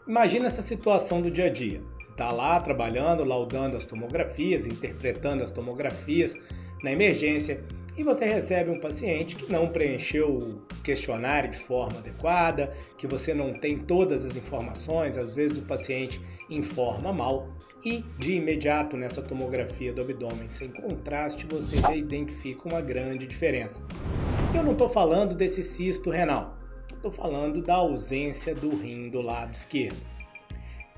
Imagina essa situação do dia a dia. Você está lá trabalhando, laudando as tomografias, interpretando as tomografias na emergência e você recebe um paciente que não preencheu o questionário de forma adequada, que você não tem todas as informações, às vezes o paciente informa mal e de imediato nessa tomografia do abdômen sem contraste você já identifica uma grande diferença. Eu não estou falando desse cisto renal. Estou falando da ausência do rim do lado esquerdo.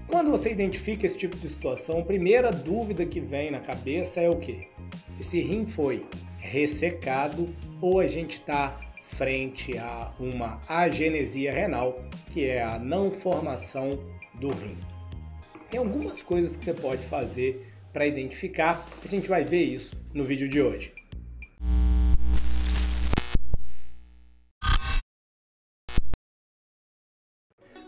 Quando você identifica esse tipo de situação, a primeira dúvida que vem na cabeça é o quê? Esse rim foi ressecado ou a gente está frente a uma agenesia renal, que é a não formação do rim? Tem algumas coisas que você pode fazer para identificar, a gente vai ver isso no vídeo de hoje.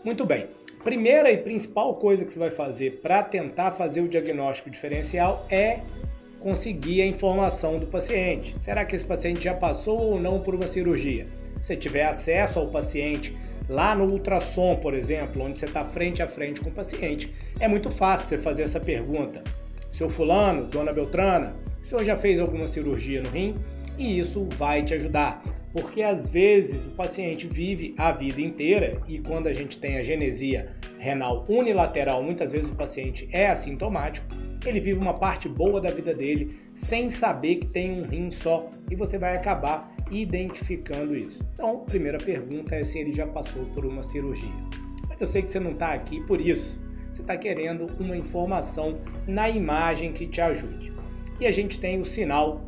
Muito bem, primeira e principal coisa que você vai fazer para tentar fazer o diagnóstico diferencial é conseguir a informação do paciente. Será que esse paciente já passou ou não por uma cirurgia? Se você tiver acesso ao paciente lá no ultrassom, por exemplo, onde você está frente a frente com o paciente, é muito fácil você fazer essa pergunta. Seu fulano, dona Beltrana, o senhor já fez alguma cirurgia no rim? E isso vai te ajudar. Porque às vezes o paciente vive a vida inteira e quando a gente tem a agenesia renal unilateral, muitas vezes o paciente é assintomático, ele vive uma parte boa da vida dele sem saber que tem um rim só e você vai acabar identificando isso. Então, a primeira pergunta é se ele já passou por uma cirurgia. Mas eu sei que você não está aqui por isso, você está querendo uma informação na imagem que te ajude. E a gente tem o sinal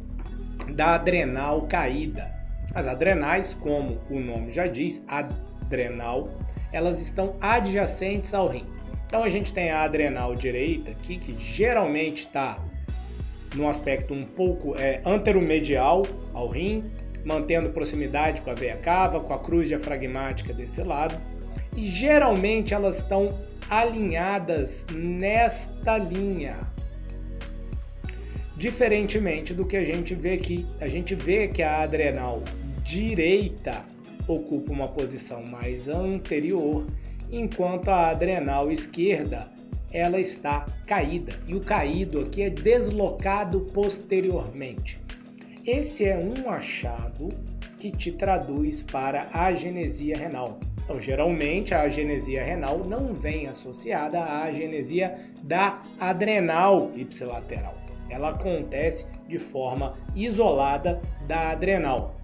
da adrenal caída. As adrenais, como o nome já diz, adrenal, elas estão adjacentes ao rim. Então a gente tem a adrenal direita aqui, que geralmente está num aspecto um pouco anteromedial ao rim, mantendo proximidade com a veia cava, com a cruz diafragmática desse lado. E geralmente elas estão alinhadas nesta linha. Diferentemente do que a gente vê aqui, a gente vê que a adrenal direita ocupa uma posição mais anterior, enquanto a adrenal esquerda ela está caída. E o caído aqui é deslocado posteriormente. Esse é um achado que te traduz para a agenesia renal. Então, geralmente, a agenesia renal não vem associada à agenesia da adrenal ipsilateral. Ela acontece de forma isolada da adrenal.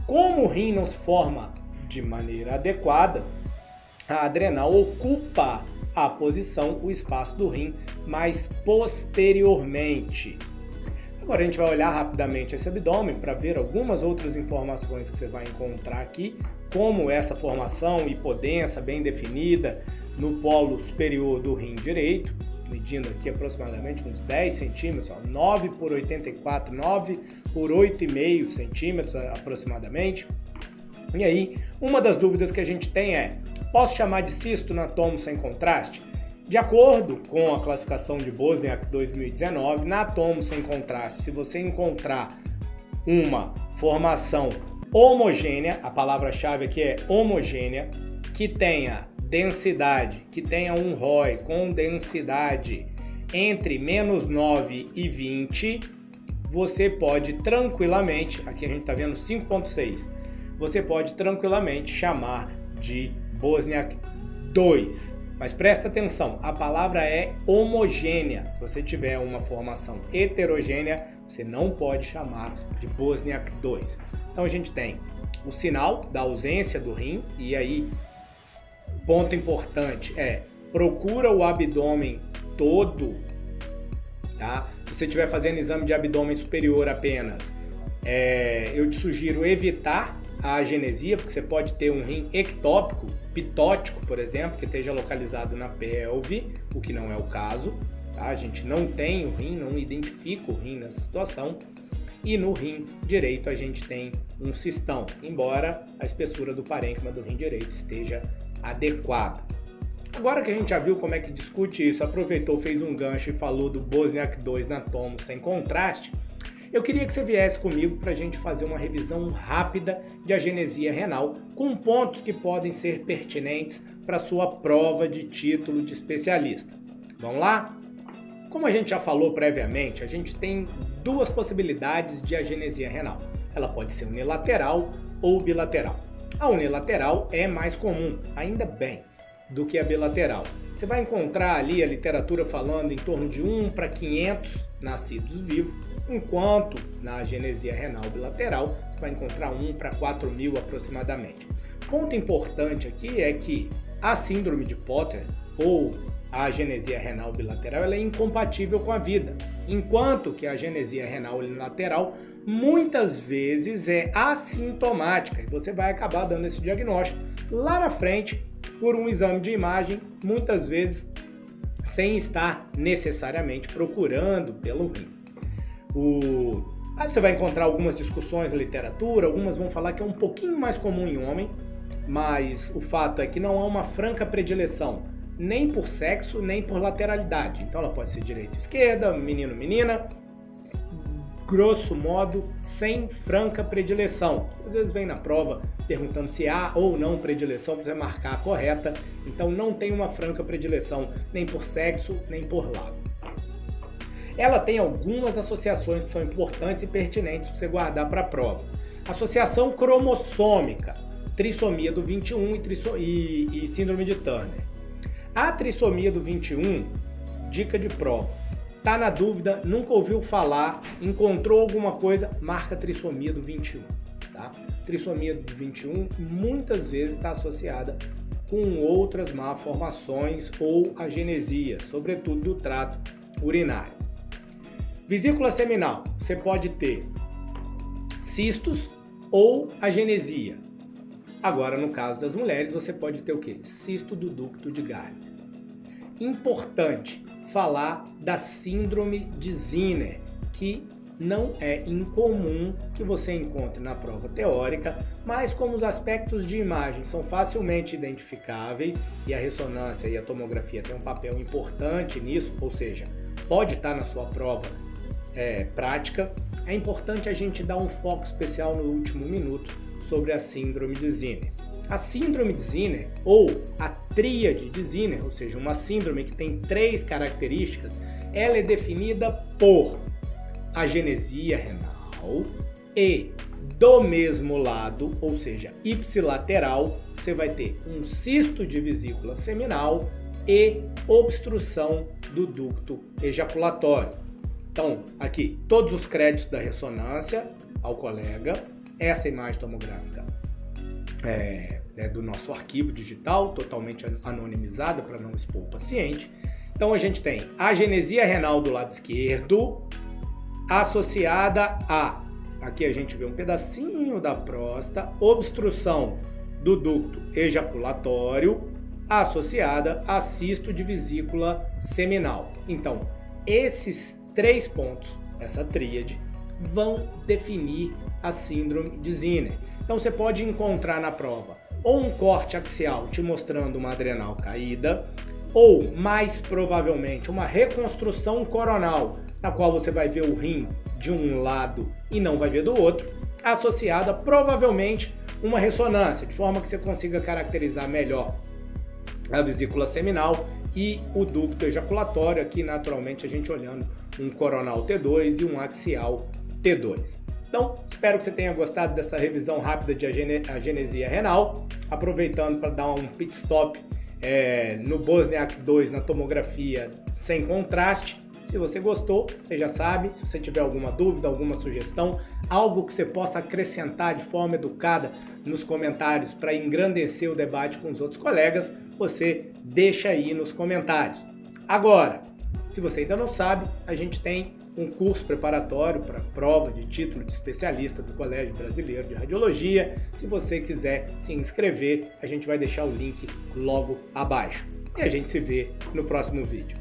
Como o rim não se forma de maneira adequada, a adrenal ocupa a posição, o espaço do rim, mais posteriormente. Agora a gente vai olhar rapidamente esse abdômen para ver algumas outras informações que você vai encontrar aqui, como essa formação hipodensa bem definida no polo superior do rim direito, medindo aqui aproximadamente uns 10 centímetros, 9 por 84, 9 por 8,5 centímetros aproximadamente. E aí, uma das dúvidas que a gente tem é, posso chamar de cisto na tomo sem contraste? De acordo com a classificação de Bosniak 2019, na tomo sem contraste, se você encontrar uma formação homogênea, a palavra-chave aqui é homogênea, que tenha densidade, que tenha um ROI com densidade entre menos 9 e 20, você pode tranquilamente, aqui a gente está vendo 5,6, você pode tranquilamente chamar de Bosniak 2. Mas presta atenção, a palavra é homogênea. Se você tiver uma formação heterogênea, você não pode chamar de Bosniak 2. Então a gente tem o sinal da ausência do rim, e aí ponto importante é, procura o abdômen todo, tá? Se você estiver fazendo exame de abdômen superior apenas, eu te sugiro evitar a agenesia, porque você pode ter um rim ectópico, pitótico, por exemplo, que esteja localizado na pelve, o que não é o caso, tá? A gente não tem o rim, não identifica o rim nessa situação. E no rim direito a gente tem um cistão, embora a espessura do parênquima do rim direito esteja adequada. Agora que a gente já viu como é que discute isso, aproveitou, fez um gancho e falou do Bosniak 2 na tomo sem contraste, eu queria que você viesse comigo para a gente fazer uma revisão rápida de agenesia renal com pontos que podem ser pertinentes para sua prova de título de especialista. Vamos lá? Como a gente já falou previamente, a gente tem duas possibilidades de agenesia renal. Ela pode ser unilateral ou bilateral. A unilateral é mais comum, ainda bem, do que a bilateral. Você vai encontrar ali a literatura falando em torno de 1 para 500 nascidos vivos, enquanto na agenesia renal bilateral você vai encontrar 1 para 4.000 aproximadamente. Ponto importante aqui é que a síndrome de Potter ou a agenesia renal bilateral ela é incompatível com a vida, enquanto que a agenesia renal unilateral muitas vezes é assintomática e você vai acabar dando esse diagnóstico lá na frente por um exame de imagem, muitas vezes sem estar necessariamente procurando pelo rim. Aí você vai encontrar algumas discussões na literatura, algumas vão falar que é um pouquinho mais comum em homem, mas o fato é que não há uma franca predileção, nem por sexo, nem por lateralidade. Então ela pode ser direita, esquerda, menino, menina, grosso modo, sem franca predileção. Às vezes vem na prova perguntando se há ou não predileção para você marcar a correta. Então não tem uma franca predileção, nem por sexo, nem por lado. Ela tem algumas associações que são importantes e pertinentes para você guardar para a prova. Associação cromossômica, trissomia do 21 e síndrome de Turner. A trissomia do 21, dica de prova, tá na dúvida, nunca ouviu falar, encontrou alguma coisa, marca trissomia do 21, tá? Trissomia do 21 muitas vezes está associada com outras malformações ou agenesia, sobretudo do trato urinário. Vesícula seminal, você pode ter cistos ou agenesia. Agora, no caso das mulheres, você pode ter o quê? Cisto do ducto de Gardner. Importante falar da síndrome de Zinner, que não é incomum que você encontre na prova teórica, mas como os aspectos de imagem são facilmente identificáveis e a ressonância e a tomografia têm um papel importante nisso, ou seja, pode estar na sua prova prática, é importante a gente dar um foco especial no último minuto sobre a síndrome de Zinner. A síndrome de Zinner, ou a tríade de Zinner, ou seja, uma síndrome que tem 3 características, ela é definida por agenesia renal e do mesmo lado, ou seja, ipsilateral, você vai ter um cisto de vesícula seminal e obstrução do ducto ejaculatório. Então, aqui, todos os créditos da ressonância ao colega. Essa imagem tomográfica é do nosso arquivo digital, totalmente anonimizada para não expor o paciente. Então a gente tem a agenesia renal do lado esquerdo associada a, aqui a gente vê um pedacinho da próstata, obstrução do ducto ejaculatório associada a cisto de vesícula seminal. Então esses 3 pontos, essa tríade, vão definir a síndrome de Zinner. Então você pode encontrar na prova ou um corte axial te mostrando uma adrenal caída, ou mais provavelmente uma reconstrução coronal, na qual você vai ver o rim de um lado e não vai ver do outro, associada provavelmente uma ressonância, de forma que você consiga caracterizar melhor a vesícula seminal e o ducto ejaculatório, aqui naturalmente a gente olhando um coronal T2 e um axial T2. Então, espero que você tenha gostado dessa revisão rápida de agenesia renal, aproveitando para dar um pit stop no Bosniak 2 na tomografia sem contraste. Se você gostou, você já sabe, se você tiver alguma dúvida, alguma sugestão, algo que você possa acrescentar de forma educada nos comentários para engrandecer o debate com os outros colegas, você deixa aí nos comentários. Agora, se você ainda não sabe, a gente tem um curso preparatório para a prova de título de especialista do Colégio Brasileiro de Radiologia. Se você quiser se inscrever, a gente vai deixar o link logo abaixo. E a gente se vê no próximo vídeo.